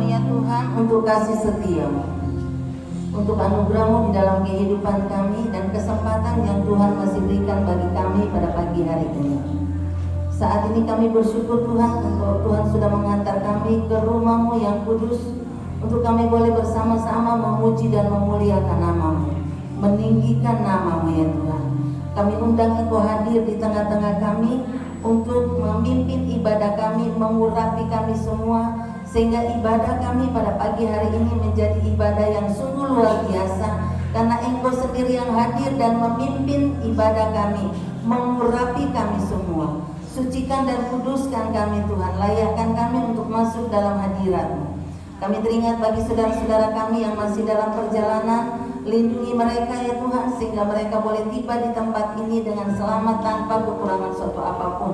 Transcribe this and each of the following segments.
kami ya Tuhan untuk kasih setia-Mu, untuk anugerah-Mu di dalam kehidupan kami dan kesempatan yang Tuhan masih berikan bagi kami pada pagi hari ini. Saat ini kami bersyukur Tuhan untuk Tuhan sudah mengantar kami ke rumah-Mu yang kudus, untuk kami boleh bersama-sama memuji dan memuliakan nama-Mu, meninggikan nama-Mu ya Tuhan. Kami undang Engkau hadir di tengah-tengah kami untuk memimpin ibadah kami, mengurapi kami semua, sehingga ibadah kami pada pagi hari ini menjadi ibadah yang sungguh luar biasa, karena Engkau sendiri yang hadir dan memimpin ibadah kami, mengurapi kami semua. Sucikan dan kuduskan kami Tuhan, layakkan kami untuk masuk dalam hadirat-Mu. Kami teringat bagi saudara-saudara kami yang masih dalam perjalanan, lindungi mereka ya Tuhan, sehingga mereka boleh tiba di tempat ini dengan selamat tanpa kekurangan suatu apapun.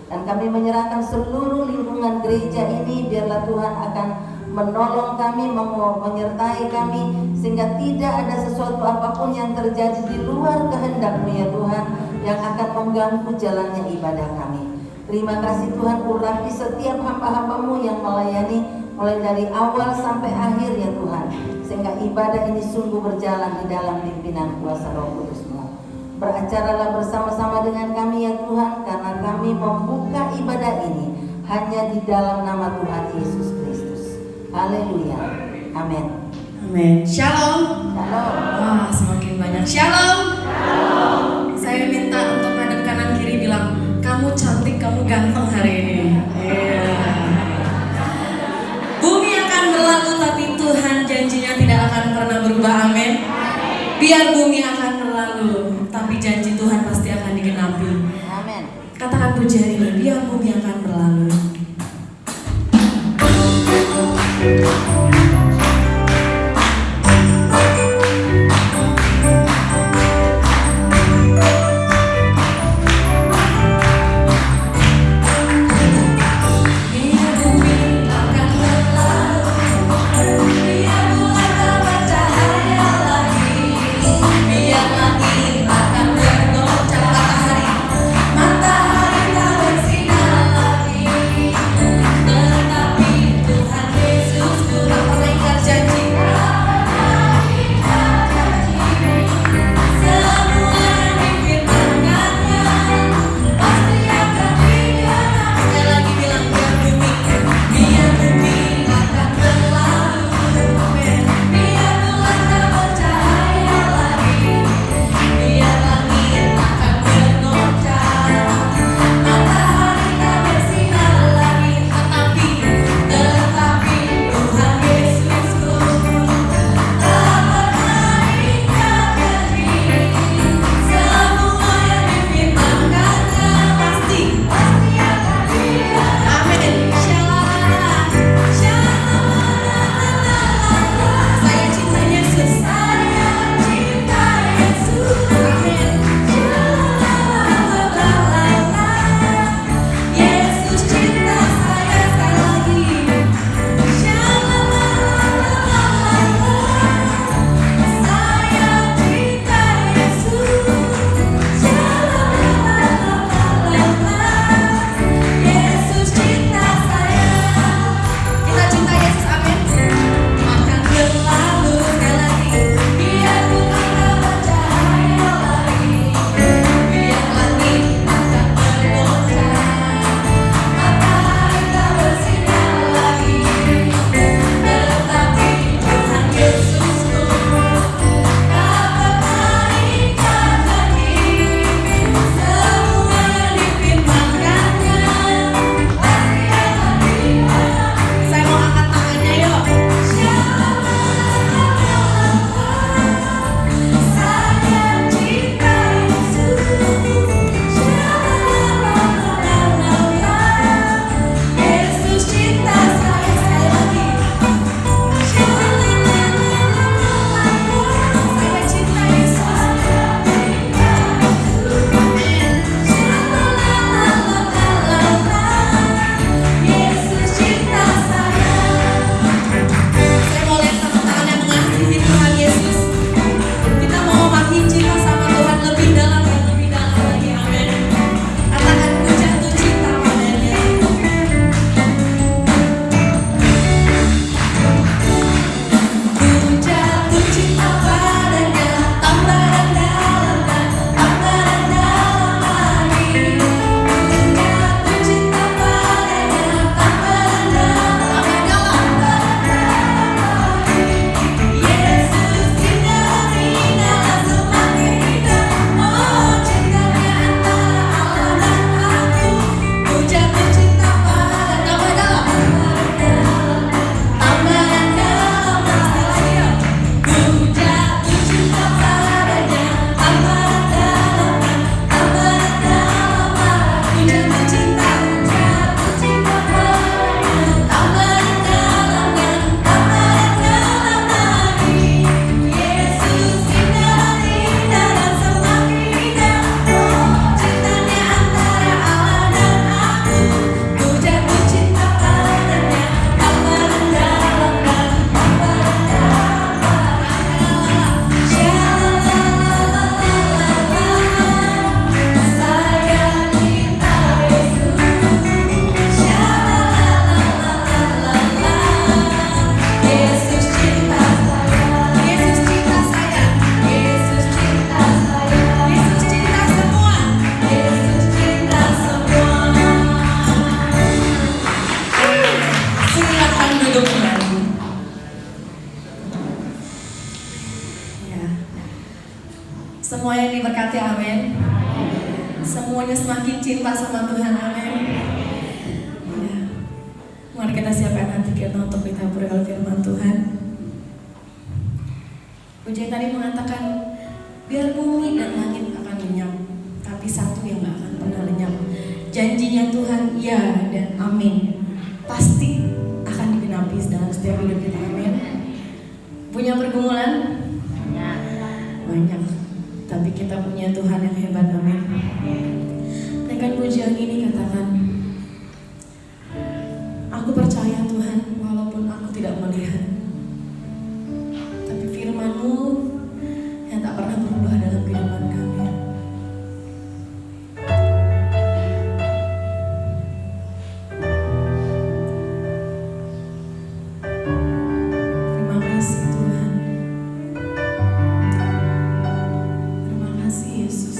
Dan kami menyerahkan seluruh lingkungan gereja ini, biarlah Tuhan akan menolong kami, menyertai kami, sehingga tidak ada sesuatu apapun yang terjadi di luar kehendak-Mu ya Tuhan, yang akan mengganggu jalannya ibadah kami. Terima kasih Tuhan, urapi setiap hamba-hamba-Mu yang melayani mulai dari awal sampai akhir ya Tuhan, sehingga ibadah ini sungguh berjalan di dalam pimpinan kuasa Roh Kudus-Mu. Beracaralah bersama-sama dengan kami ya Tuhan, karena kami membuka ibadah ini hanya di dalam nama Tuhan Yesus Kristus. Haleluya. Amin. Amin. Shalom. Shalom. Wah, semakin banyak. Shalom. Shalom. Saya minta untuk madep kanan kiri bilang, kamu cantik, kamu ganteng hari ini. Bumi akan berlalu, tapi Tuhan janjinya tidak akan pernah berubah. Amin. Biar bumi akan berlalu, tapi janji Tuhan pasti akan digenapi. Amin. Katakan puji hari ini, biar bumi akan berlalu. Matahari tak bersinar lagi. Semuanya diberkati, amin. Semuanya semakin cinta sama Tuhan, amin. Ya. Mari kita siapkan hati kita untuk ditabur oleh firman Tuhan. Pujian tadi mengatakan, biar bumi dan langit akan lenyap, tapi satu yang gak akan pernah lenyap. Janjinya Tuhan, ya dan amin, pasti akan digenapi dalam setiap hidup kita, amin. Punya pergumulan? Banyak. Tapi kita punya Tuhan yang hebat, amin. Dengan pujian ini katakan, aku percaya Tuhan walaupun aku tidak melihat, tapi firman-Mu yang tak pernah berubah dalam kehidupan kami. Terima kasih Tuhan. Terima kasih Yesus.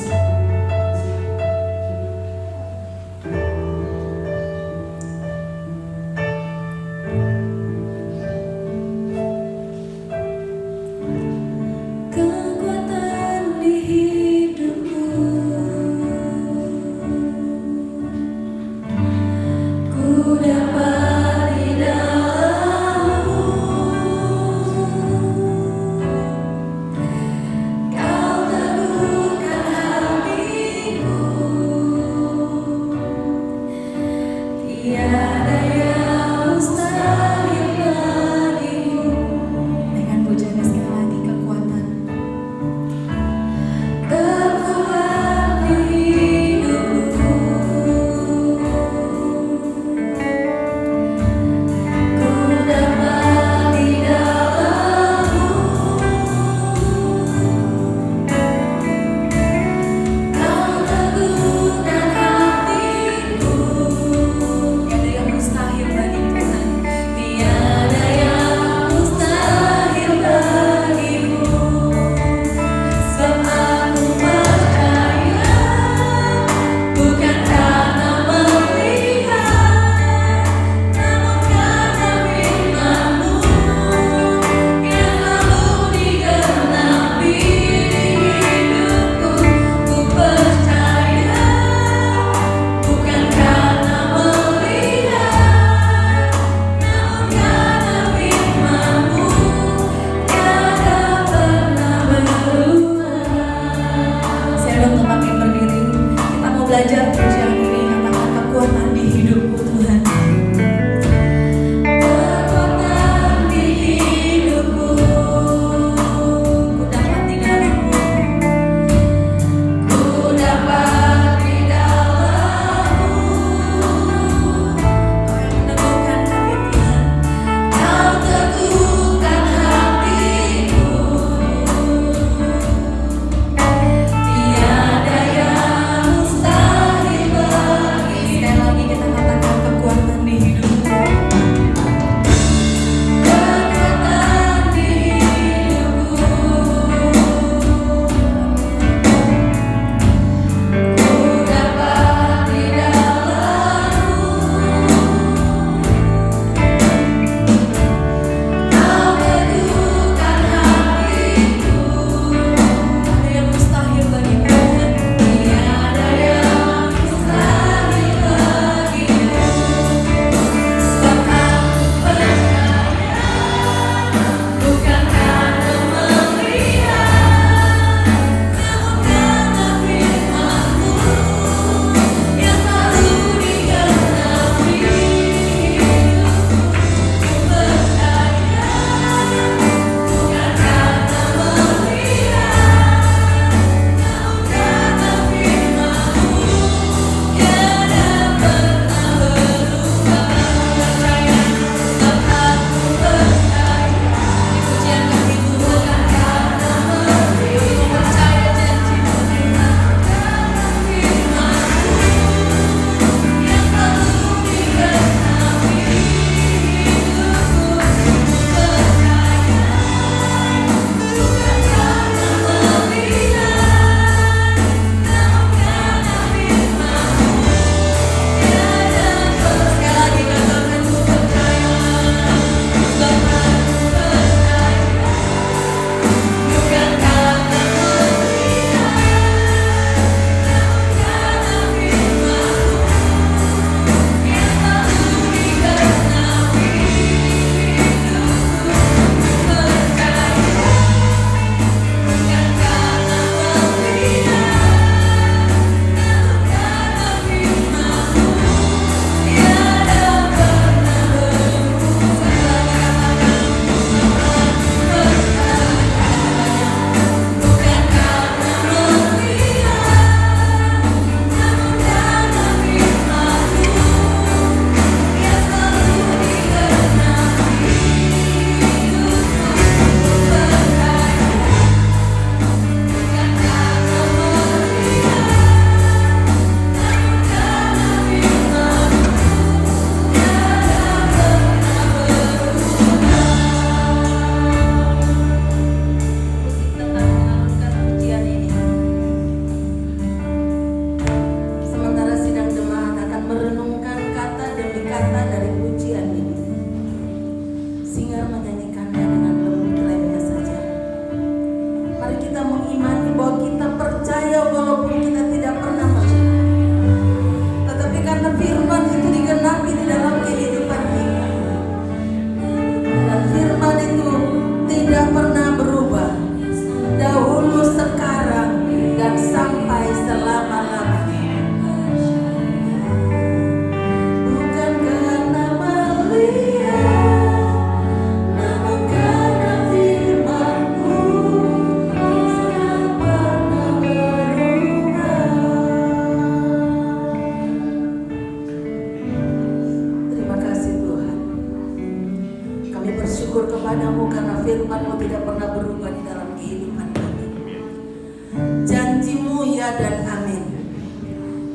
ya dan amin.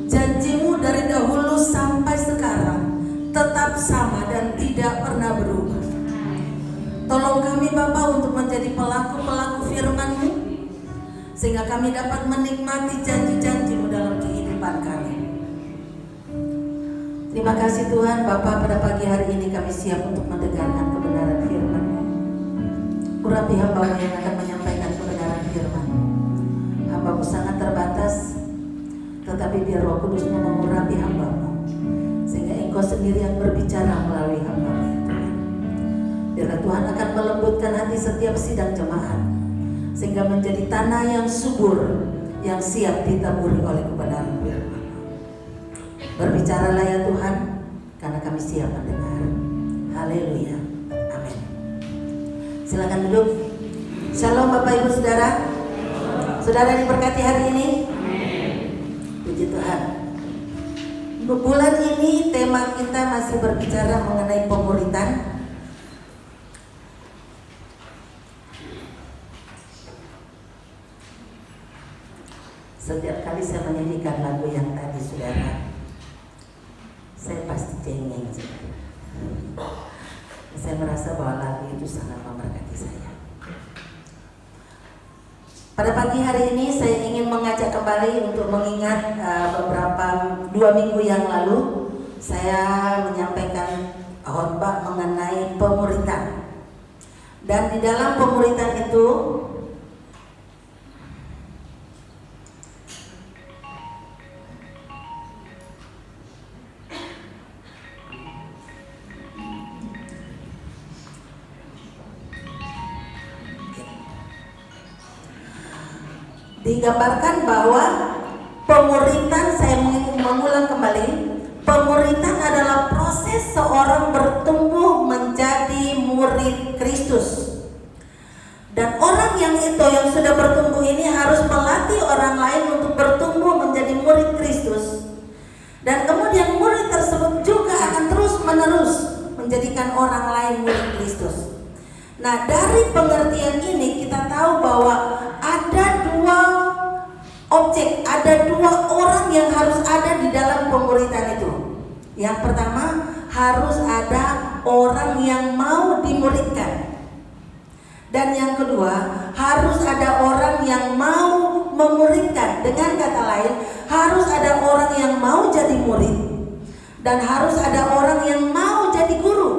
Janjimu dari dahulu sampai sekarang tetap sama dan tidak pernah berubah. Tolong kami Bapa untuk menjadi pelaku-pelaku firman-Mu, sehingga kami dapat menikmati janji-janji-Mu dalam kehidupan kami. Terima kasih Tuhan Bapa, pada pagi hari ini kami siap untuk mendengarkan kebenaran firman-Mu. Urapi hamba-Mu yang akan menyampaikan kebenaran firman-Mu. Hamba-Mu sangat terbatas, tetapi biar Roh Kudus-Mu mengurapi hamba-Mu, sehingga Engkau sendiri yang berbicara melalui hamba-Mu ya Tuhan. Biarlah Tuhan akan melembutkan hati setiap sidang jemaat, sehingga menjadi tanah yang subur, yang siap ditaburi oleh kebenaran firman-Mu. Berbicaralah ya Tuhan, karena kami siap mendengar. Haleluya, amin. Silakan duduk. Shalom Bapak Ibu Saudara. Saudara diberkati hari ini. Puji Tuhan. Bulan ini tema kita masih berbicara mengenai pemuritan. Setiap kali saya menyanyikan lagu yang tadi saudara, saya pasti cengeng. Saya merasa bahwa lagu itu sangat memberkati saya. Pada pagi hari ini saya ingin mengajak kembali untuk mengingat beberapa 2 minggu yang lalu saya menyampaikan khotbah mengenai pemuritan. Dan di dalam pemuritan itu digambarkan bahwa pemuritan, saya mengulang kembali, pemuritan adalah proses seorang bertumbuh menjadi murid Kristus. Dan orang yang sudah bertumbuh ini harus melatih orang lain untuk bertumbuh menjadi murid Kristus. Dan kemudian murid tersebut juga akan terus menerus menjadikan orang lain murid Kristus. Nah, dari pengertian ini kita tahu bahwa ada 2 objek, ada 2 orang yang harus ada di dalam pemuritan itu. Yang pertama, harus ada orang yang mau dimuridkan. Dan yang kedua, harus ada orang yang mau memuridkan. Dengan kata lain, harus ada orang yang mau jadi murid, dan harus ada orang yang mau jadi guru.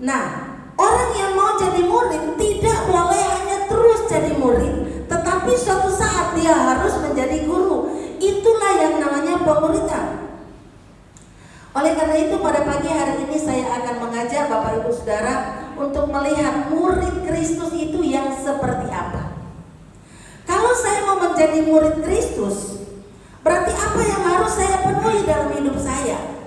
Nah, orang yang mau jadi murid tidak boleh hanya terus jadi murid, tetapi suatu saat dia harus menjadi guru. Itulah yang namanya pemuritan. Oleh karena itu pada pagi hari ini saya akan mengajak Bapak Ibu Saudara untuk melihat murid Kristus itu yang seperti apa. Kalau saya mau menjadi murid Kristus, berarti apa yang harus saya penuhi dalam hidup saya?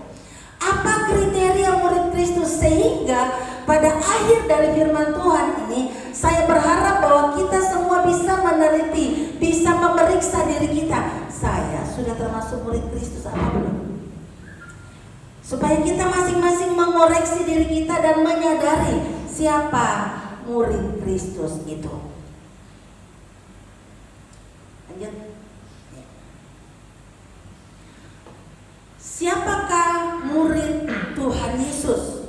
Apa kriteria murid Kristus, sehingga pada akhir dari firman Tuhan ini saya berharap bahwa kita semua bisa meneliti, bisa memeriksa diri kita. Saya sudah termasuk murid Kristus apa belum? Supaya kita masing-masing mengoreksi diri kita dan menyadari siapa murid Kristus itu. Lanjut. Siapakah murid Tuhan Yesus?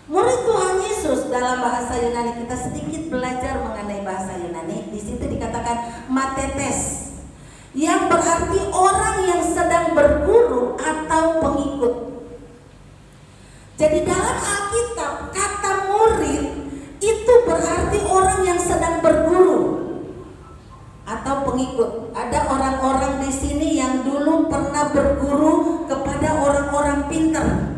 Murid Tuhan Yesus dalam bahasa Yunani, kita sedikit belajar mengenai bahasa Yunani. Di situ dikatakan matetes, yang berarti orang yang sedang berguru atau pengikut. Jadi dalam Alkitab kata murid itu berarti orang yang sedang berguru atau pengikut. Ada orang-orang di sini yang dulu pernah berguru kepada orang-orang pintar.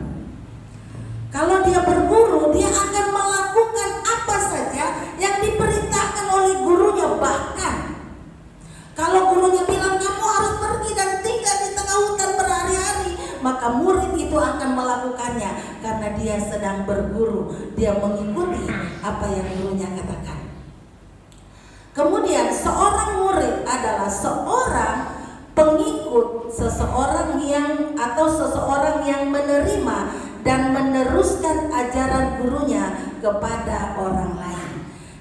Kalau dia berguru, dia akan melakukan apa saja yang diperintahkan oleh gurunya. Bahkan kalau gurunya bilang kamu harus pergi dan tinggal di tengah hutan berhari-hari, maka murid itu akan melakukannya karena dia sedang berguru. Dia mengikuti apa yang gurunya katakan. Kemudian seorang murid adalah seorang pengikut, seseorang yang menerima dan meneruskan ajaran gurunya kepada orang lain.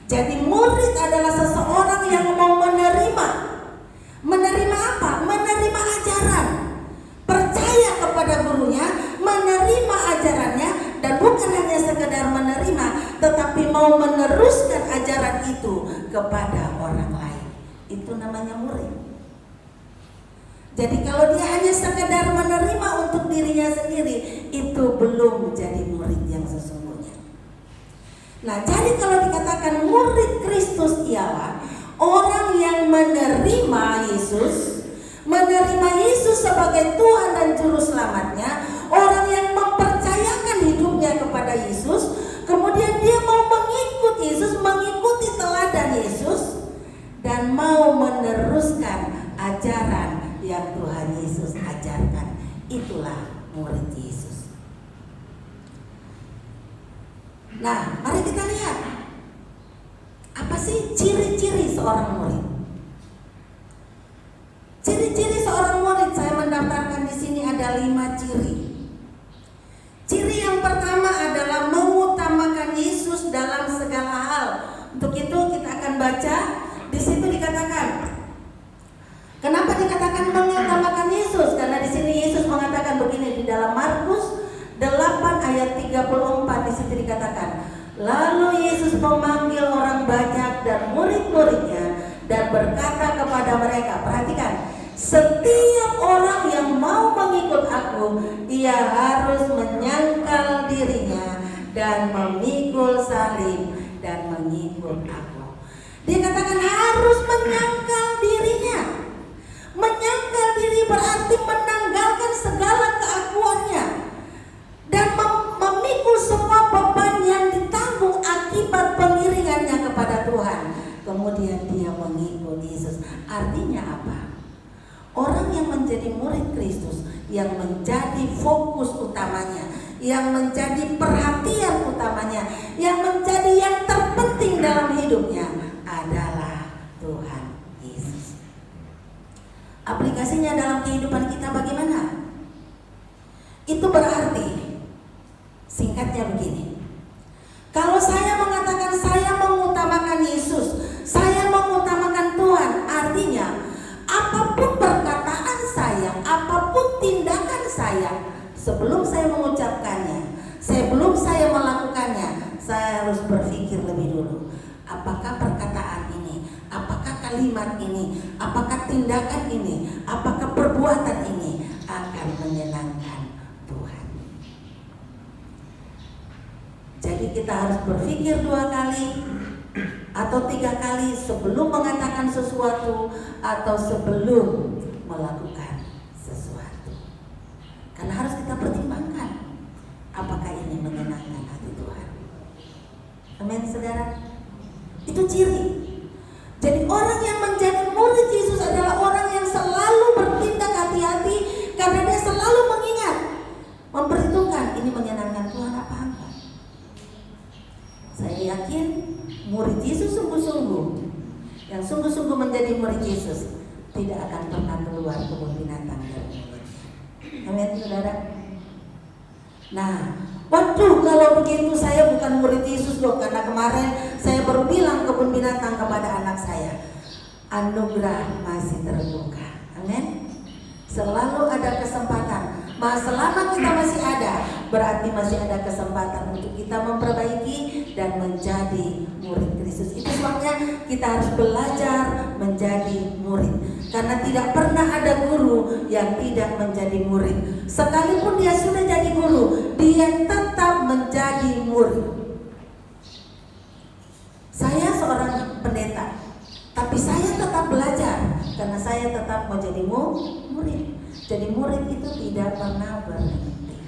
Jadi murid adalah seseorang yang mau menerima tetapi mau meneruskan ajaran itu kepada orang lain. Itu namanya murid. Jadi kalau dia hanya sekedar menerima untuk dirinya sendiri, itu belum jadi murid yang sesungguhnya. Nah, jadi kalau dikatakan murid Kristus ialah orang yang menerima Yesus sebagai Tuhan dan Juru Selamatnya, orang yang mempercayakan hidupnya kepada Yesus, kemudian dia mau mengikut Yesus, mengikuti teladan Yesus, dan mau meneruskan ajaran yang Tuhan Yesus ajarkan. Itulah murid Yesus. Nah, mari kita lihat, apa sih ciri-ciri seorang murid? Ciri-ciri seorang murid saya mendaftarkan di sini ada 5 ciri. Ciri yang pertama adalah mengutamakan Yesus dalam segala hal. Untuk itu kita akan baca di situ dikatakan. Kenapa dikatakan mengutamakan Yesus? Karena di sini Yesus mengatakan begini di dalam Markus 8 ayat 34, di situ dikatakan, lalu Yesus memanggil orang banyak dan murid-muridnya dan berkata kepada mereka, perhatikan, setiap orang yang mau mengikut aku, ia harus menyangkal dirinya dan memikul salib dan mengikut aku. Dia katakan harus menyangkal dirinya. Menyangkal diri berarti menanggalkan segala keakuannya dan memikul semua beban yang ditanggung akibat pengiringannya kepada Tuhan. Kemudian dia mengikut Yesus. Artinya apa? Orang yang menjadi murid Kristus, yang menjadi fokus utamanya, yang menjadi perhatian utamanya, yang menjadi yang terpenting dalam hidupnya adalah Tuhan Yesus. Aplikasinya dalam kehidupan kita bagaimana? Itu berarti, singkatnya begini, kalau saya mengatakan saya mengutamakan Yesus, saya mengutamakan Tuhan, artinya apapun perkataan saya, apapun tindakan saya, sebelum saya mengucapkannya, sebelum saya melakukannya, saya harus berpikir lebih dulu. Apakah perkataan ini, apakah kalimat ini, apakah tindakan ini, apakah perbuatan ini akan menyenangkan Tuhan. Jadi kita harus berpikir 2 kali atau 3 kali sebelum mengatakan sesuatu atau sebelum melakukan sesuatu. Karena harus kita pertimbangkan apakah ini menyenangkan hati Tuhan. Amin, saudara. Itu ciri. Jadi orang yang menjadi murid Yesus adalah orang yang selalu bertindak hati-hati, karena dia selalu mengingat, memperhitungkan ini menyenangkan Tuhan apa enggak. Saya yakin murid Yesus sungguh-sungguh, yang sungguh-sungguh menjadi murid Yesus, tidak akan pernah keluar kebun binatang dari mulutnya. Amin, saudara. Nah, waduh, kalau begitu saya bukan murid Yesus loh, karena kemarin saya baru bilang kebun binatang kepada anak saya. Anugerah masih terbuka. Amin. Selalu ada kesempatan. Selama kita masih ada, berarti masih ada kesempatan untuk kita memperbaiki dan menjadi murid Kristus. Itu sebabnya kita harus belajar menjadi murid. Karena tidak pernah ada guru yang tidak menjadi murid. Sekalipun dia sudah jadi guru, dia tetap menjadi murid. Saya seorang pendeta, tapi saya tetap belajar karena saya tetap mau jadi murid. Jadi murid itu tidak pernah berhenti.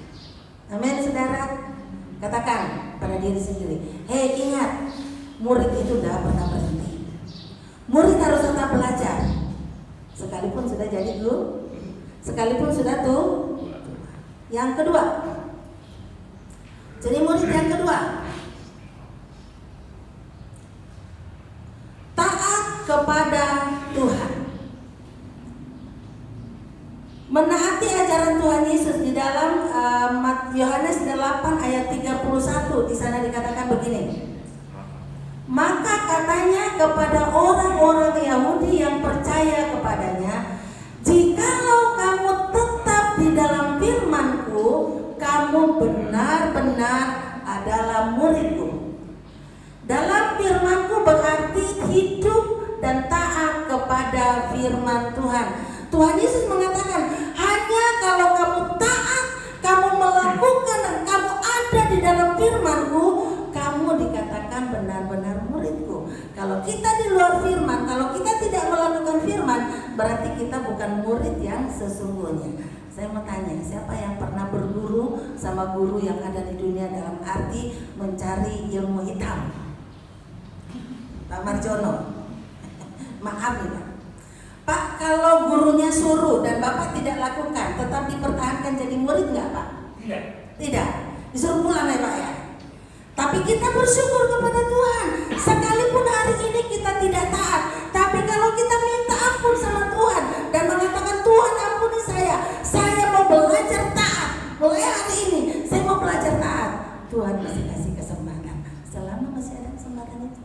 Amin, saudara. Katakan pada diri sendiri, hei, ingat, murid itu tidak pernah berhenti. Murid harus tetap belajar, sekalipun sudah jadi guru, sekalipun sudah tuh. Yang kedua, jadi murid yang kedua, taat kepada Tuhan. Menaati ajaran Tuhan Yesus di dalam Yohanes 8 ayat 31, di sana dikatakan begini. Maka katanya kepada orang-orang Yahudi yang percaya kepadanya, jikalau kamu tetap di dalam firman-Ku, kamu benar-benar adalah murid-Ku. Tuhan Yesus mengatakan, hanya kalau kamu taat, kamu melakukan dan kamu ada di dalam firman-Ku, kamu dikatakan benar-benar murid-Ku. Kalau kita di luar firman, kalau kita tidak melakukan firman, berarti kita bukan murid yang sesungguhnya. Saya mau tanya, siapa yang pernah berguru sama guru yang ada di dunia dalam arti mencari ilmu hitam? Pak Marjono. Maaf nih Pak. Pak, kalau gurunya suruh dan Bapak tidak lakukan, tetap dipertahankan jadi murid nggak Pak? Tidak. Tidak. Disuruh pulang ya Pak ya. Tapi kita bersyukur kepada Tuhan. Sekalipun hari ini kita tidak taat, tapi kalau kita minta ampun sama Tuhan dan mengatakan, Tuhan ampuni saya mau belajar taat. Mulai hari ini saya mau belajar taat. Tuhan masih kasih kesempatan. Selama masih ada kesempatan itu.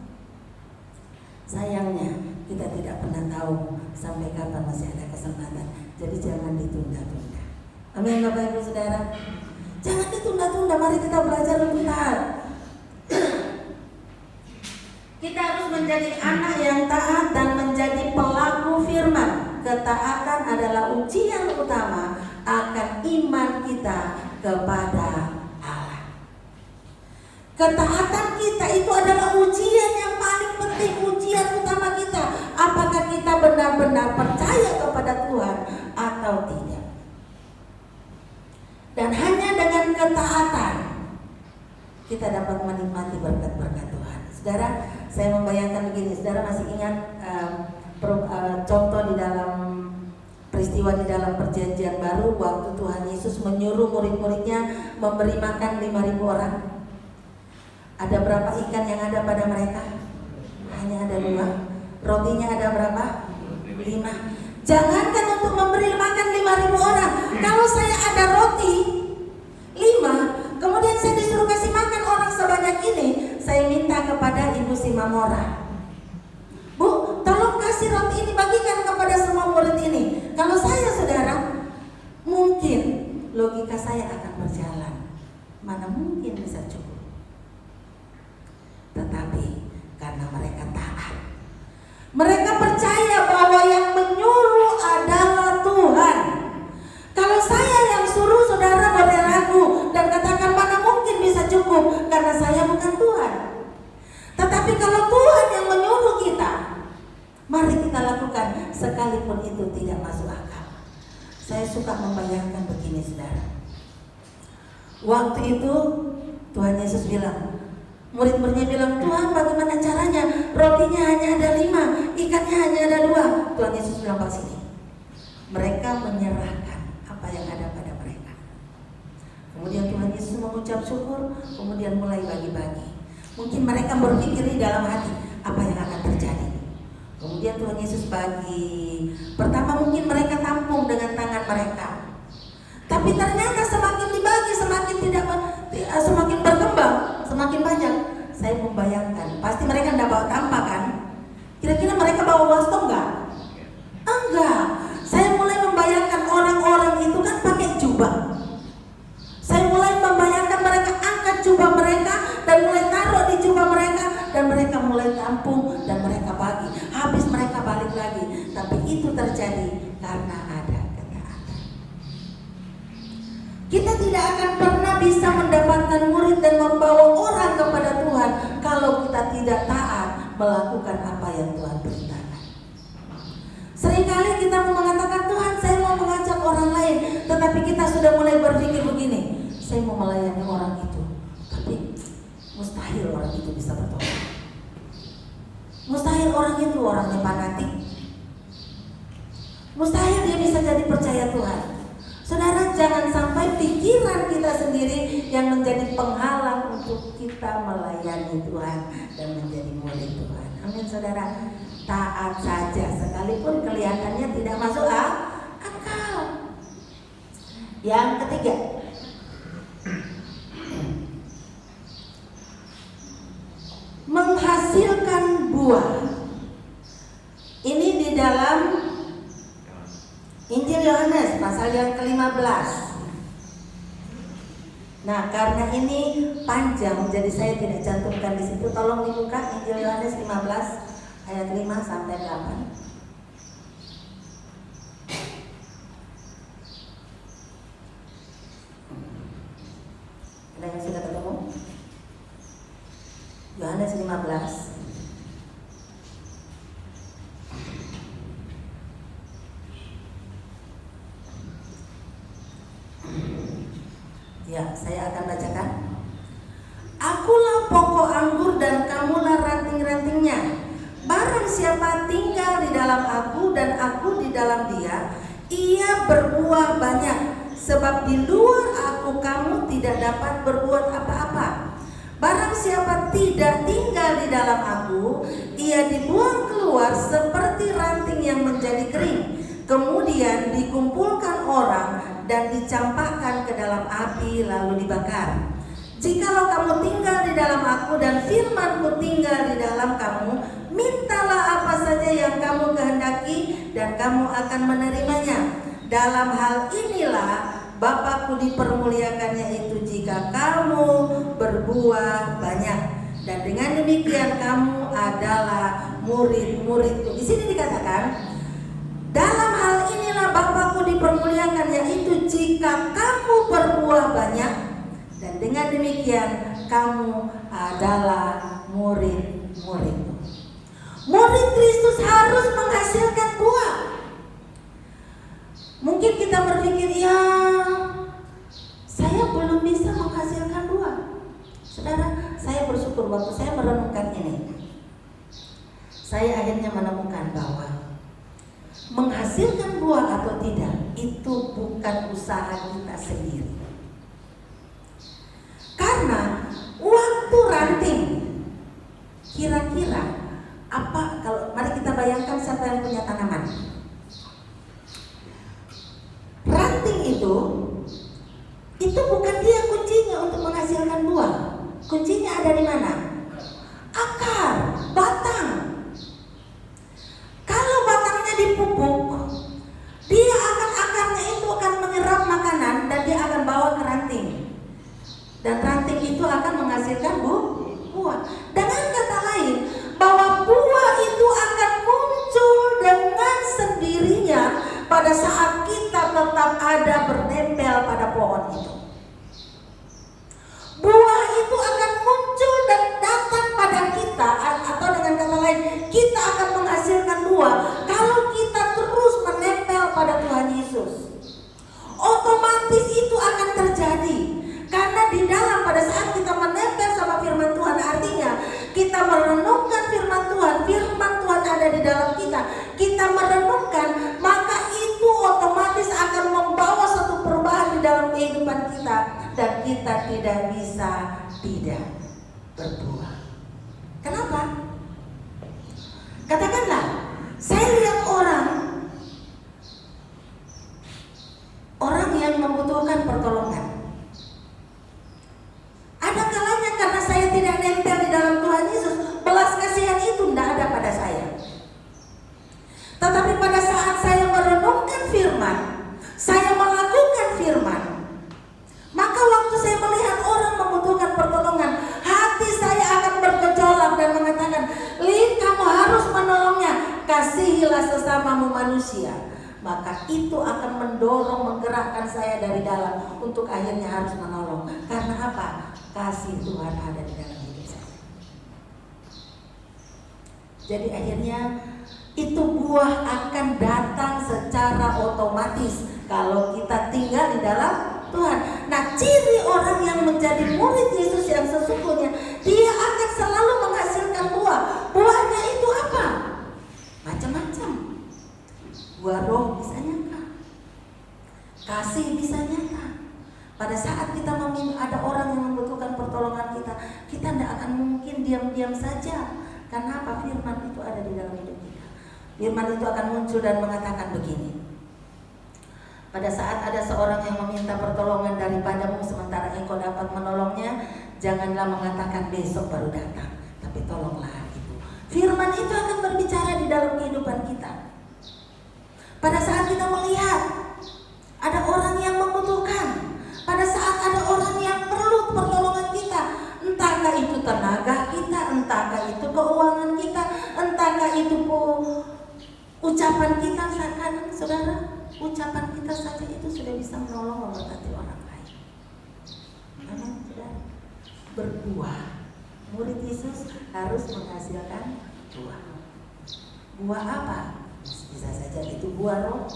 Sayangnya kita tidak pernah tahu sampai kapan masih ada kesempatan. Jadi jangan ditunda-tunda. Amin Bapak Ibu Saudara. Jangan ditunda-tunda. Mari kita belajar untuk taat. Kita harus menjadi anak yang taat dan menjadi pelaku firman. Ketaatan adalah ujian utama akan iman kita kepada Allah. Ketaatan kita itu adalah ujian yang paling penting, ujian utama kita. Apakah kita benar-benar percaya kepada Tuhan atau tidak? Dan hanya dengan ketaatan kita dapat menikmati berkat-berkat Tuhan. Saudara, saya membayangkan begini. Saudara masih ingat contoh di dalam peristiwa di dalam perjanjian baru waktu Tuhan Yesus menyuruh murid-muridnya memberi makan 5.000 orang. Ada berapa ikan yang ada pada mereka? Hanya ada 2. Rotinya ada berapa? 5. Jangankan untuk memberi makan 5.000 orang. Kalau saya ada roti 5, kemudian saya disuruh kasih makan orang sebanyak ini, saya minta kepada Ibu Simamora, Bu, tolong kasih roti ini bagikan kepada semua murid ini. Kalau saya saudara, mungkin logika saya akan berjalan. Mana mungkin bisa cukup. Tetapi karena mereka taat, mereka percaya bahwa yang menyuruh adalah Tuhan. Kalau saya yang suruh, saudara boleh ragu dan katakan mana mungkin bisa cukup karena saya bukan Tuhan. Tetapi kalau Tuhan yang menyuruh kita, mari kita lakukan sekalipun itu tidak masuk akal. Saya suka membayangkan begini saudara. Waktu itu Tuhan Yesus bilang, murid-muridnya bilang, Tuhan bagaimana caranya? Rotinya hanya ada 5, ikannya hanya ada 2. Tuhan Yesus bilang, Pak sini. Mereka menyerahkan apa yang ada pada mereka. Kemudian Tuhan Yesus mengucap syukur, kemudian mulai bagi-bagi. Mungkin mereka berpikir di dalam hati, apa yang akan terjadi. Kemudian Tuhan Yesus bagi. Pertama mungkin mereka tampung dengan tangan mereka. Tapi ternyata semakin dibagi, semakin berkembang, semakin banyak. Saya membayangkan, pasti mereka tidak bawa tampak kan? Kira-kira mereka bawa bastong enggak? Enggak. Saya mulai membayangkan orang-orang itu kan pakai jubah. Saya mulai membayangkan mereka angkat jubah mereka dan mulai taruh di jubah mereka dan mereka mulai tampung dan mereka bagi. Habis mereka balik lagi. Tapi itu terjadi karena ada ketaatan. Kita tidak akan pernah bisa mendapatkan murid dan membawa orang kepada Tuhan kalau kita tidak taat melakukan apa yang Tuhan perintahkan. Seringkali kita mau mengatakan, Tuhan saya mau mengajak orang lain, tetapi kita sudah mulai berpikir begini, saya mau melayani orang itu, tapi mustahil orang itu bisa bertobat. Mustahil orang itu orangnya fanatik. Mustahil dia bisa jadi percaya Tuhan. Saudara, jangan sampai pikiran kita sendiri yang menjadi penghalang untuk kita melayani Tuhan dan menjadi murid Tuhan. Amin saudara. Taat saja sekalipun kelihatannya tidak masuk akal. Yang ketiga, menghasilkan buah. Ini di dalam Injil Yohanes pasal yang ke-15. Nah, karena ini panjang jadi saya tidak cantumkan di situ. Tolong dibuka Injil Yohanes 15 ayat 5 sampai 8. Ya, saya akan bacakan. Akulah pokok anggur dan kamulah ranting-rantingnya. Barang siapa tinggal di dalam aku dan aku di dalam dia, ia berbuah banyak. Sebab di luar aku kamu tidak dapat berbuat apa-apa. Barang siapa tidak tinggal di dalam aku, ia dibuang keluar seperti ranting yang menjadi kering, kemudian dikumpulkan orang dan dicampakkan ke dalam api lalu dibakar. Jikalau kamu tinggal di dalam aku dan firman-Ku tinggal di dalam kamu, mintalah apa saja yang kamu kehendaki dan kamu akan menerimanya. Dalam hal inilah Bapa-Ku dipermuliakan, yaitu jika kamu berbuah banyak, dan dengan demikian kamu adalah murid-murid-Ku. Di sini dikatakan, dalam hal inilah Bapa-Ku dipermuliakan, yaitu jika kamu berbuah banyak, dan dengan demikian kamu adalah murid-murid-Ku. Murid Kristus harus menghasilkan buah. Mungkin kita berpikir, ya saya belum bisa menghasilkan buah. Saudara, saya bersyukur waktu saya merenungkan ini, saya akhirnya menemukan bahwa menghasilkan buah atau tidak itu bukan usaha kita sendiri. Karena waktu ranting, kira-kira apa, kalau mari kita bayangkan siapa yang punya tanaman. Ranting itu bukan dia kuncinya untuk menghasilkan buah. Kuncinya ada di mana? Akar, batang. Kalau batangnya dipupuk, dia akarnya itu akan menyerap makanan dan dia akan bawa ke ranting. Dan ranting itu akan menghasilkan buah. Dengan kata lain, bahwa buah itu akan muncul dengan sendirinya pada saat kita tetap ada bernempel pada pohon itu. Buah itu akan muncul dan datang pada kita, atau dengan kata lain, kita akan menghasilkan buah kalau kita terus menempel pada Tuhan Yesus. Otomatis itu akan terjadi. Karena di dalam pada saat kita menempel sama firman Tuhan, artinya kita merenungkan firman Tuhan, firman Tuhan ada di dalam kita. Kita merenungkan, maka itu otomatis akan membawa satu perubahan di dalam kehidupan kita, dan kita tidak bisa tidak berbuah. Kenapa? Katakanlah, saya lihat orang yang membutuhkan pertolongan. Ada kalanya karena saya tidak nempel di dalam Tuhan Yesus, belas kasihan itu tidak ada pada saya. Tetapi pada saat saya merenungkan firman, saya melakukan firman, maka waktu saya melihat orang membutuhkan pertolongan, hati saya akan bergejolak dan mengatakan, Lin, kamu harus menolongnya, kasihilah sesamamu manusia. Maka itu akan mendorong, menggerakkan saya dari dalam untuk akhirnya harus menolong. Karena apa? Kasih Tuhan ada di dalam hidup saya. Jadi akhirnya itu buah akan datang secara otomatis kalau kita tinggal di dalam Tuhan. Nah, ciri orang yang menjadi murid Yesus yang sesungguhnya, dia akan selalu menghasilkan buah. Buahnya itu apa? Macam-macam. Buah roh bisa nyata, kasih bisa nyata. Pada saat kita ada orang yang membutuhkan pertolongan kita tidak akan mungkin diam-diam saja. Karena apa? Firman itu ada di dalam hidup kita. Firman itu akan muncul dan mengatakan begini. Pada saat ada seorang yang meminta pertolongan daripadamu sementara engkau dapat menolongnya, janganlah mengatakan besok baru datang, tapi tolonglah itu. Firman itu akan berbicara di dalam kehidupan kita. Pada saat kita melihat ada orang yang membutuhkan, pada saat ada orang yang perlu pertolongan kita, entahkah itu tenaga kita, entahkah itu keuangan kita, entahkah itu ucapan kita, kadang saudara, ucapan kita saja itu sudah bisa menolong memberkati orang lain. Amin, saudara. Berbuah. Murid Yesus harus menghasilkan buah. Buah apa? Bisa saja itu buah roh.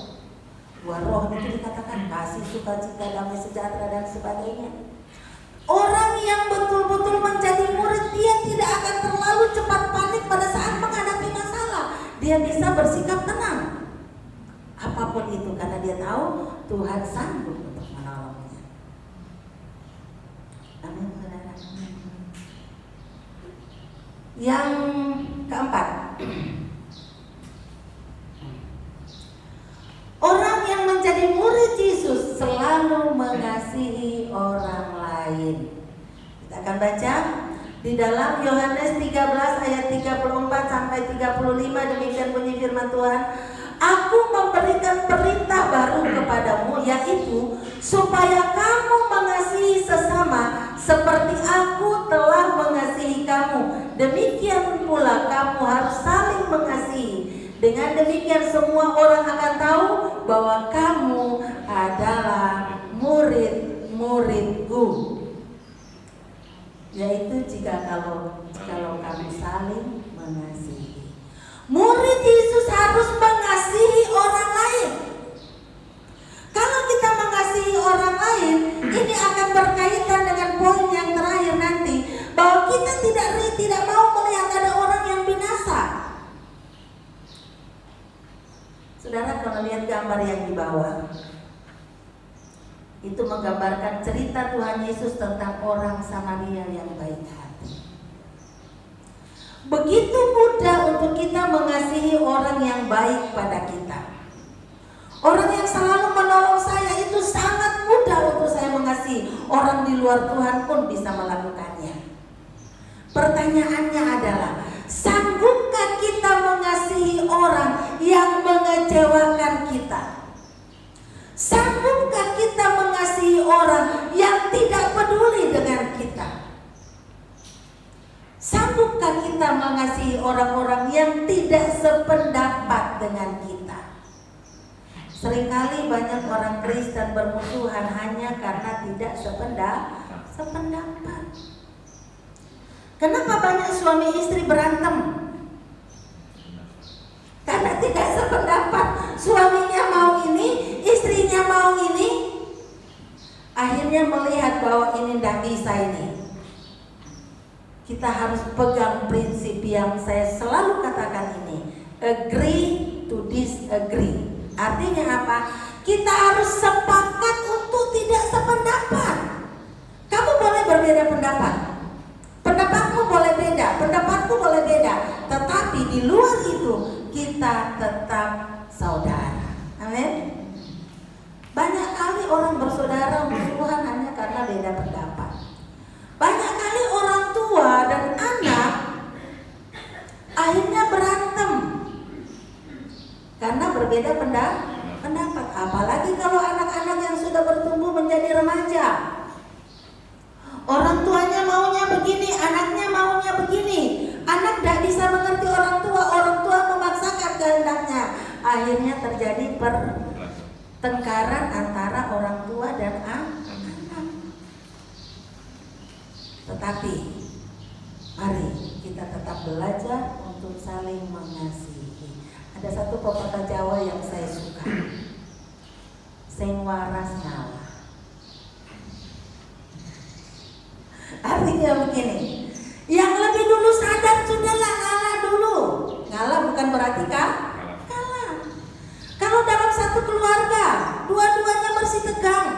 Buah roh itu dikatakan kasih, sukacita, damai sejahtera dan sebagainya. Orang yang betul-betul menjadi murid, dia tidak akan terlalu cepat panik pada saat menghadapi masalah. Dia bisa bersikap tenang apapun itu, karena dia tahu Tuhan sanggup untuk menolongnya. Amin, saudara. Yang keempat, orang yang menjadi murid Yesus selalu mengasihi orang lain. Kita akan baca di dalam Yohanes 13 ayat 34 sampai 35. Demikian bunyi firman Tuhan. Aku memberikan perintah baru kepadamu, yaitu supaya kamu mengasihi sesama seperti aku telah mengasihi kamu. Demikian pula kamu harus saling mengasihi. Dengan demikian semua orang akan tahu bahwa kamu adalah murid-muridku, yaitu kalau kamu saling mengasihi. Murid Yesus harus mengasihi orang lain. Kalau kita mengasihi orang lain, ini akan berkaitan dengan poin yang terakhir nanti, bahwa kita tidak mau melihat ada orang yang binasa. Saudara, kalau lihat gambar yang di bawah, itu menggambarkan cerita Tuhan Yesus tentang orang Samaria yang baik hati. Begitu mudah untuk kita mengasihi orang yang baik pada kita. Orang yang selalu menolong saya itu sangat mudah untuk saya mengasihi. Orang di luar Tuhan pun bisa melakukannya. Pertanyaannya adalah, sanggupkah kita mengasihi orang yang mengecewakan kita? Sanggupkah kita mengasihi orang yang tidak peduli dengan kita? Sanggupkah kita mengasihi orang-orang yang tidak sependapat dengan kita? Seringkali banyak orang Kristen bermusuhan hanya karena tidak sependapat. Kenapa banyak suami istri berantem? Karena tidak sependapat. Suaminya mau ini, istrinya mau ini. Akhirnya melihat bahwa ini tidak bisa ini. Kita harus pegang prinsip yang saya selalu katakan ini, agree to disagree. Artinya apa? Kita harus sepakat untuk tidak sependapat. Kamu boleh berbeda pendapat, pendapatmu boleh beda, pendapatku boleh beda, tetapi di luar itu kita tetap saudara. Amin. Banyak kali orang bersaudara musuhan hanya karena beda pendapat. Banyak kali orang tua dan anak akhirnya berantem karena berbeda pendapat. Apalagi kalau anak-anak yang sudah bertumbuh menjadi remaja. Orang tuanya maunya begini, anaknya maunya begini. Anak tidak bisa mengerti orang tua memaksakan kehendaknya. Akhirnya terjadi pertengkaran antara orang tua dan anak. Tetapi mari kita tetap belajar untuk saling mengasihi. Ada satu pepatah Jawa yang saya suka, sing waras ngalah. Artinya begini, yang lebih dulu sadar sudahlah ngalah dulu. Ngalah bukan berarti kalah. Kalau dalam satu keluarga dua-duanya bersih tegang,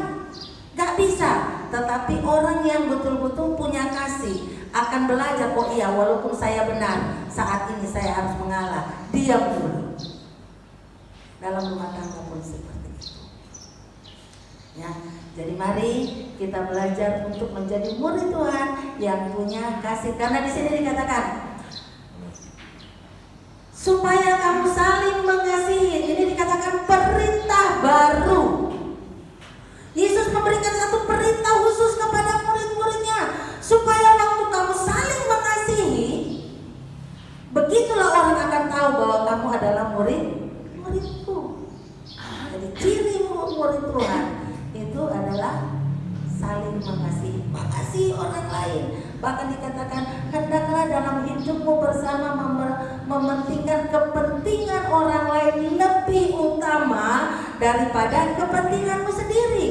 gak bisa. Tetapi orang yang betul-betul punya kasih akan belajar, oh iya, walaupun saya benar, saat ini saya harus mengalah. Diam dulu. Dalam rumah tangga pun seperti itu. Ya, jadi mari kita belajar untuk menjadi murid Tuhan yang punya kasih. Karena di sini dikatakan supaya kamu saling mengasihi. Ini dikatakan perintah baru. Yesus memberikan satu perintah khusus kepada murid-muridnya, supaya waktu kamu saling mengasihi, begitulah orang akan tahu bahwa kamu adalah muridku. Jadi ciri murid Tuhan itu adalah saling mengasihi, mengasihi orang lain. Bahkan dikatakan, hendaklah dalam hidupmu bersama mementingkan kepentingan orang lain lebih utama daripada kepentinganmu sendiri.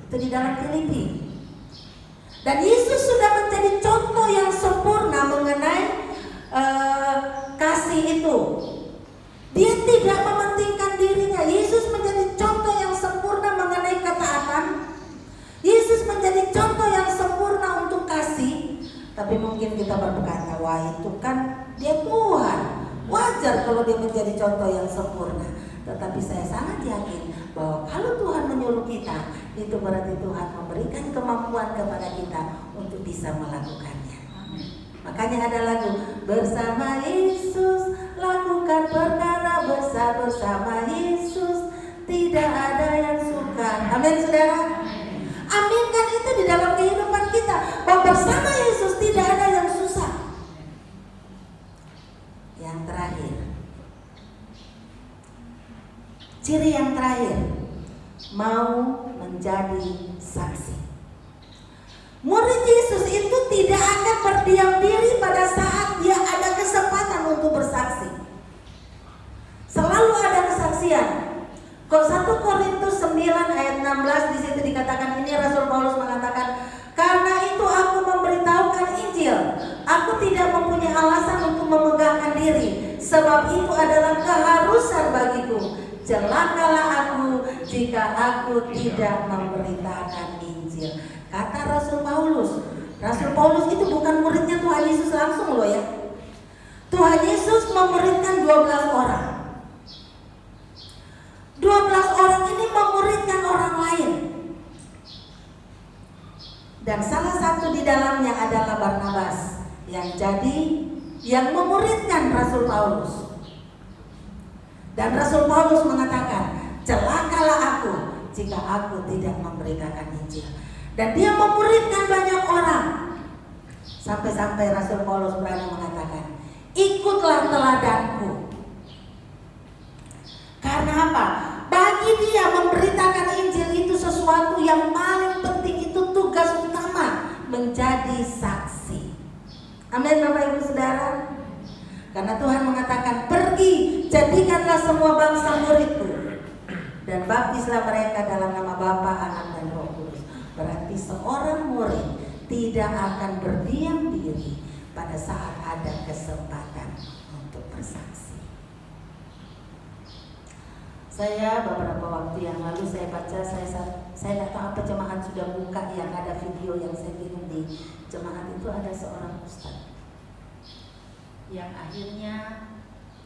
Itu di dalam Filipi. Dan Yesus sudah menjadi contoh yang sempurna mengenai kasih itu. Dia tidak mementingkan dirinya. Yesus menjadi contoh yang sempurna mengenai ketaatan. Yesus menjadi contoh yang sempurna untuk kasih. Tapi mungkin kita berkata, wah itu kan dia Tuhan, wajar kalau dia menjadi contoh yang sempurna. Tetapi saya sangat yakin bahwa kalau Tuhan menyuruh kita, itu berarti Tuhan memberikan kemampuan kepada kita untuk bisa melakukannya. Makanya ada lagu, bersama Yesus lakukan perkara besar, bersama Yesus tidak ada yang sukar. Amin saudara. Aminkan itu di dalam kehidupan kita, bahwa bersama Yesus tidak ada yang susah. Yang terakhir, ciri yang terakhir, mau menjadi saksi. Murid Yesus itu tidak akan berdiam diri pada saat dia ada kesempatan untuk bersaksi. Selalu ada kesaksian. Kok 1 Korintus 9 ayat 16 di situ dikatakan, ini Rasul Paulus mengatakan, karena itu aku memberitahukan Injil. Aku tidak mempunyai alasan untuk memegahkan diri, sebab itu adalah keharusan bagiku. Celakalah aku jika aku tidak memberitakan Injil. Kata Rasul Paulus. Rasul Paulus itu bukan muridnya Tuhan Yesus langsung loh ya. Tuhan Yesus memuridkan 12 orang. 12 orang ini memuridkan orang lain. Dan salah satu di dalamnya adalah Barnabas yang memuridkan Rasul Paulus. Dan Rasul Paulus mengatakan, celakalah aku jika aku tidak memberitakan Injil. Dan dia memuridkan banyak orang. Sampai-sampai Rasul Paulus berani mengatakan, ikutlah teladanku. Karena apa? Bagi dia memberitakan Injil itu sesuatu yang paling penting, itu tugas utama, menjadi saksi. Amin Bapak Ibu Saudara. Karena Tuhan mengatakan, pergi, jadikanlah semua bangsa muridku, dan baptislah mereka dalam nama Bapa, Anak dan Roh Kudus. Berarti seorang murid tidak akan berdiam diri pada saat ada kesempatan untuk bersaksi. Saya beberapa waktu yang lalu saya baca, saya tidak tahu apa jemaat sudah buka yang ada video yang saya kirim di jemaat itu, ada seorang ustaz yang akhirnya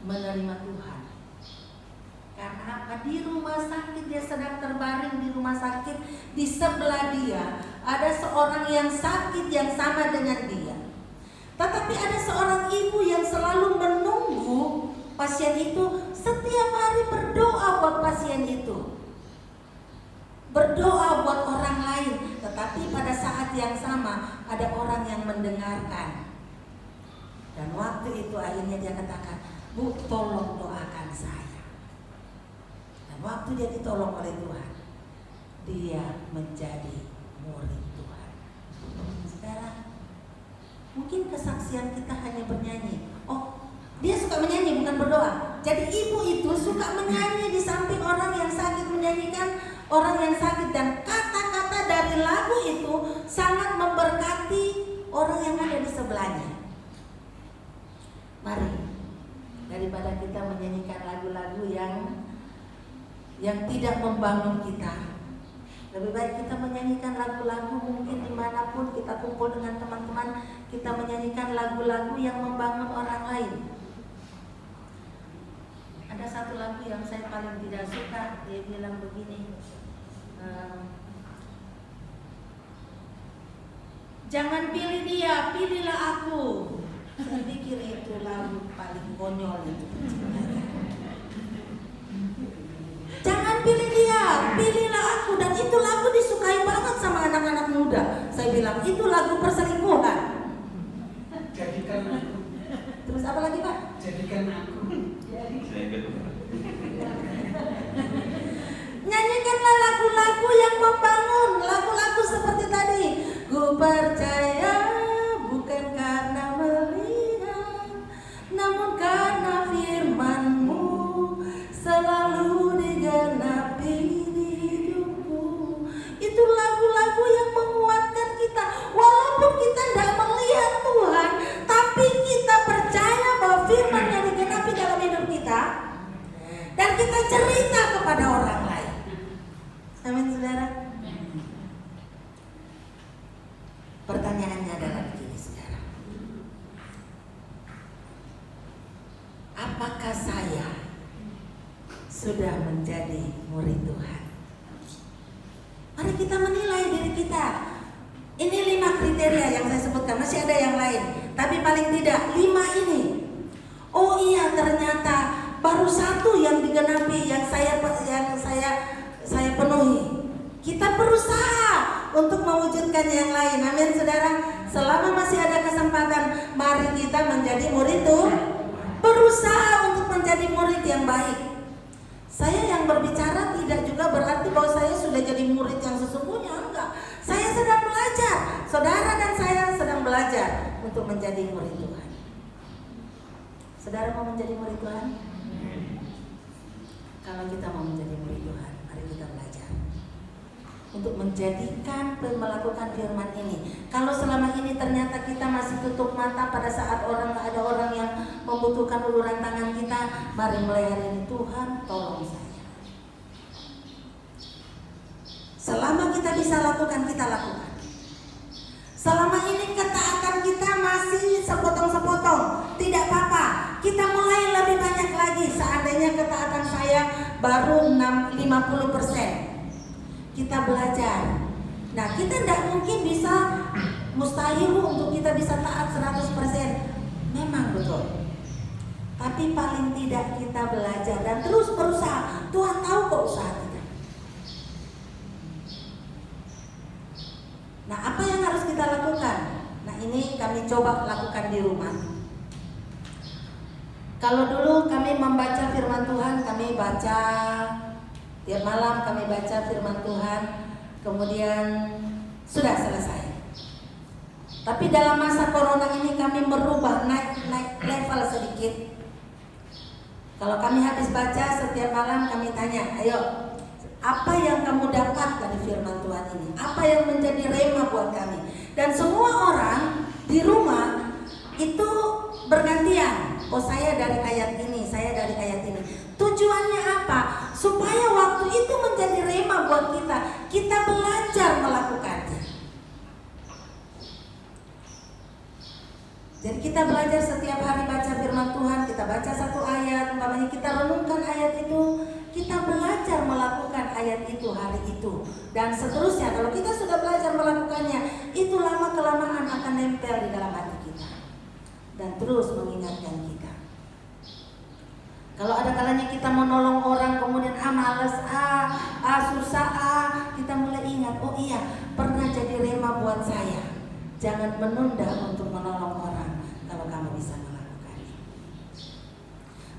menerima Tuhan. Karena apa? Di rumah sakit, dia sedang terbaring di rumah sakit, di sebelah dia ada seorang yang sakit yang sama dengan dia. Tetapi ada seorang ibu yang selalu menunggu pasien itu, setiap hari berdoa buat pasien itu, berdoa buat orang lain. Tetapi pada saat yang sama ada orang yang mendengarkan. Dan waktu itu akhirnya dia katakan, Bu, tolong doakan saya. Dan waktu dia ditolong oleh Tuhan, dia menjadi murid Tuhan. Sekarang mungkin kesaksian kita hanya bernyanyi. Oh, dia suka menyanyi bukan berdoa. Jadi ibu itu suka menyanyi di samping orang yang sakit, menyanyikan orang yang sakit. Dan kata-kata dari lagu itu sangat memberkati orang yang ada di sebelahnya. Mari, daripada kita menyanyikan lagu-lagu yang tidak membangun kita, lebih baik kita menyanyikan lagu-lagu, mungkin dimanapun kita kumpul dengan teman-teman, kita menyanyikan lagu-lagu yang membangun orang lain. Ada satu lagu yang saya paling tidak suka, dia bilang begini, jangan pilih dia, pilihlah aku. Saya pikir itu lagu paling konyol itu. Jangan pilih dia, pilihlah aku. Dan itu lagu disukai banget sama anak-anak muda. Saya bilang itu lagu perselingkuhan. Jadikan aku. Terus apa lagi Pak? Jadikan aku. Nyanyikanlah lagu-lagu yang membangun, lagu-lagu seperti tadi. Ku percaya bukan karena melihat, namun karena firman-Mu selalu digenapi di hidupku. Itu lagu-lagu yang menguatkan kita. kita dan kita cerita kepada orang lain. Amin, saudara. Pertanyaannya adalah begini, saudara. Apakah saya sudah menjadi murid Tuhan? Mari kita menilai diri kita. Ini 5 kriteria yang saya sebutkan, masih ada yang lain, tapi paling tidak 5 ini. Oh iya, ternyata baru 1 yang digenapi, yang saya penuhi. Kita berusaha untuk mewujudkan yang lain. Amin, saudara. Selama masih ada kesempatan, mari kita menjadi murid Tuhan. Berusaha untuk menjadi murid yang baik. Saya yang berbicara tidak juga berarti bahwa saya sudah jadi murid yang sesungguhnya, enggak. Saya sedang belajar. Saudara dan saya sedang belajar untuk menjadi murid Tuhan. Saudara mau menjadi murid Tuhan? Kalau kita mau menjadi murid Tuhan, mari kita belajar untuk menjadikan melakukan firman ini. Kalau selama ini ternyata kita masih tutup mata pada saat ada orang yang membutuhkan uluran tangan kita, mari mulai hari ini, Tuhan tolong saya. Selama kita bisa lakukan, kita lakukan. Selama ini ketaatan kita masih sepotong-sepotong, tidak apa-apa. Kita mulai lebih banyak lagi. Seandainya ketaatan saya baru 50%. Kita belajar. Nah, kita tidak mungkin bisa, mustahil untuk kita bisa taat 100%. Memang betul. Tapi paling tidak kita belajar dan terus berusaha. Tuhan tahu kok usaha kita. Nah, apa yang harus kita lakukan? Nah, ini kami coba lakukan di rumah. Kalau dulu kami membaca firman Tuhan, kami baca tiap malam, kami baca firman Tuhan, kemudian sudah selesai. Tapi dalam masa corona ini kami merubah, naik level sedikit. Kalau kami habis baca setiap malam, kami tanya, ayo, apa yang kamu dapat dari firman Tuhan ini? Apa yang menjadi rema buat kami? Dan semua orang di rumah itu bergantian. Oh, saya dari ayat ini, saya dari ayat ini. Tujuannya apa? Supaya waktu itu menjadi rema buat kita. Kita belajar melakukannya. Jadi kita belajar setiap hari baca firman Tuhan. Kita baca 1 ayat, umpamanya kita renungkan ayat itu. Kita belajar melakukan ayat itu hari itu. Dan seterusnya, kalau kita sudah belajar melakukannya, itu lama-kelamaan akan nempel di dalam hati kita. Dan terus mengingatkan kita. Kalau ada kalanya kita menolong orang, kemudian males, susah, kita mulai ingat, oh iya, pernah jadi rema buat saya. Jangan menunda untuk menolong orang kalau kamu bisa melakukannya.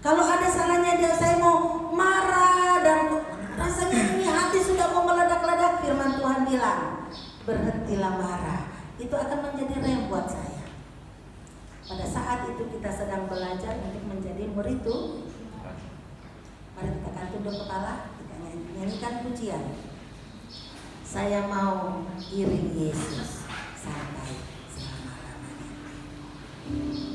Kalau ada salahnya saya mau marah dan rasanya ini hati sudah mau meledak-ledak, firman Tuhan bilang, berhentilah marah. Itu akan menjadi rem buat saya. Pada saat itu kita sedang belajar untuk menjadi murid Tuhan. Mari kita akan tunduk kepala, kita nyanyikan pujian. Saya mau iring Yesus sampai selama-lamanya. Yesus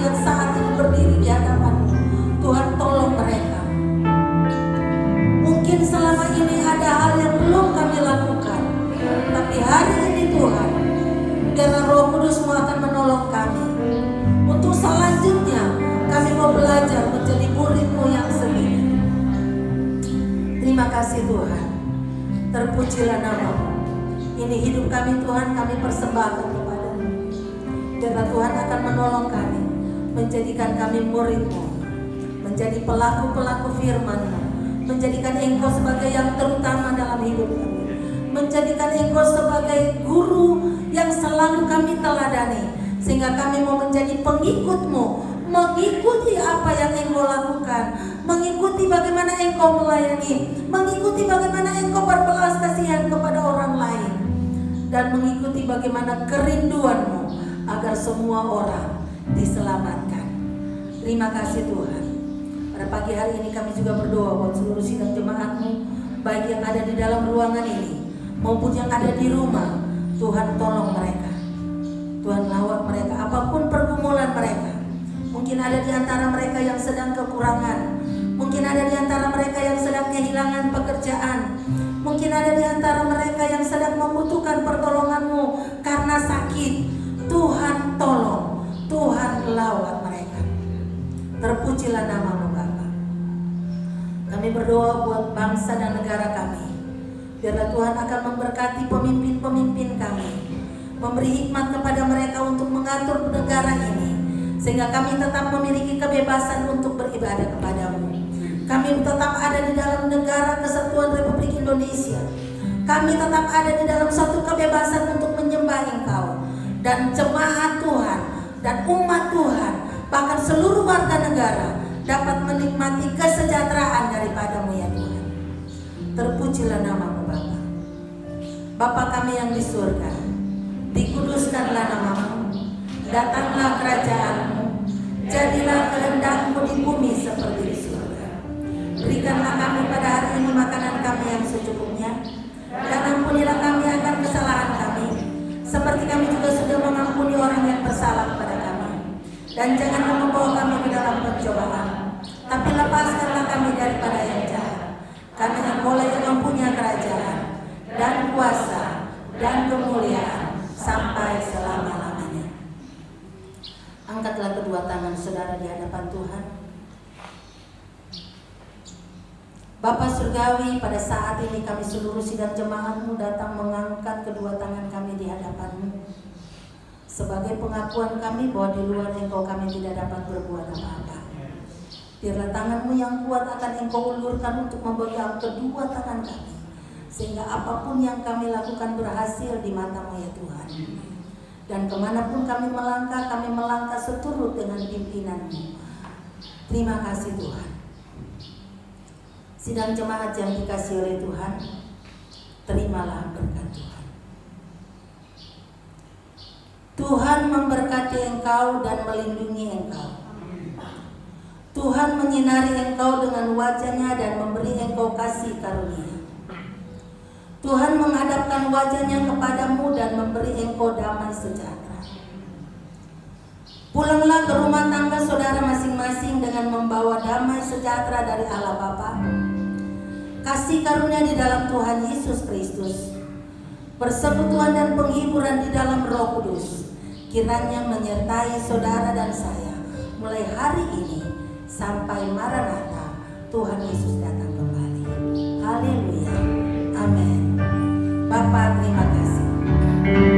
yang saat ini berdiri di hadapan-Mu. Tuhan, tolong mereka. Mungkin selama ini ada hal yang belum kami lakukan, tapi hari ini Tuhan, biarlah Roh Kudus-Mu akan menolong kami. Untuk selanjutnya kami mau belajar menjadi murid-Mu yang setia. Terima kasih Tuhan. Terpujilah nama-Mu. Ini hidup kami Tuhan, kami persembahkan kepada-Mu. Biarlah Tuhan akan menolong kami, menjadikan kami murid-Mu, menjadi pelaku-pelaku firman-Mu, menjadikan Engkau sebagai yang terutama dalam hidup kami, menjadikan Engkau sebagai guru yang selalu kami teladani, sehingga kami mau menjadi pengikut-Mu, mengikuti apa yang Engkau lakukan, mengikuti bagaimana Engkau melayani, mengikuti bagaimana Engkau berbelas kasihan kepada orang lain, dan mengikuti bagaimana kerinduan-Mu agar semua orang diselamatkan. Terima kasih Tuhan. Pada pagi hari ini kami juga berdoa buat seluruh sidang jemaat-Mu, baik yang ada di dalam ruangan ini maupun yang ada di rumah. Tuhan, tolong mereka. Tuhan, lawat mereka apapun pergumulan mereka. Mungkin ada di antara mereka yang sedang kekurangan, mungkin ada di antara mereka yang sedang kehilangan pekerjaan, mungkin ada di antara mereka yang sedang membutuhkan pertolongan-Mu karena sakit. Tuhan, tolong. Tuhan, lawat mereka. Terpujilah nama-Mu Bapa. Kami berdoa buat bangsa dan negara kami. Biarlah Tuhan akan memberkati pemimpin-pemimpin kami, memberi hikmat kepada mereka untuk mengatur negara ini, sehingga kami tetap memiliki kebebasan untuk beribadah kepada-Mu. Kami tetap ada di dalam negara kesatuan Republik Indonesia. Kami tetap ada di dalam satu kebebasan untuk menyembah Engkau. Dan jemaat Tuhan dan umat Tuhan, bahkan seluruh warga negara dapat menikmati kesejahteraan daripada-Mu ya Tuhan. Terpujilah nama-Mu Bapa. Bapa kami yang di surga, dikuduskanlah nama-Mu, datanglah kerajaan-Mu, jadilah kehendak-Mu di bumi seperti di surga. Berikanlah kami pada hari ini makanan kami yang secukupnya, dan ampunilah kami akan kesalahan kami, seperti kami juga sudah mengampuni orang yang bersalah kepada kami. Dan jangan membawa kami ke dalam pencobaan, tapi lepaskanlah kami daripada yang jahat. Karena Engkau yang mempunyai kerajaan dan kuasa dan kemuliaan sampai selama-lamanya. Angkatlah kedua tangan saudara di hadapan Tuhan. Bapa Surgawi, pada saat ini kami seluruh sidang jemaat-Mu datang mengangkat kedua tangan kami di hadapan-Mu, sebagai pengakuan kami bahwa di luar Engkau kami tidak dapat berbuat apa-apa. Biarlah tangan-Mu yang kuat akan Engkau ulurkan untuk memegang kedua tangan kami, sehingga apapun yang kami lakukan berhasil di mata-Mu ya Tuhan. Dan kemanapun kami melangkah seturut dengan pimpinan-Mu. Terima kasih Tuhan. Sidang jemaat yang dikasihi oleh Tuhan, terimalah berkat Tuhan. Tuhan memberkati engkau dan melindungi engkau. Tuhan menyinari engkau dengan wajah-Nya dan memberi engkau kasih karunia. Tuhan menghadapkan wajah-Nya kepadamu dan memberi engkau damai sejahtera. Pulanglah ke rumah tangga saudara masing-masing dengan membawa damai sejahtera dari Allah Bapa, kasih karunia di dalam Tuhan Yesus Kristus, persekutuan dan penghiburan di dalam Roh Kudus, kiranya menyertai saudara dan saya mulai hari ini sampai Maranatha, Tuhan Yesus datang kembali. Haleluya. Amin. Bapa, terima kasih.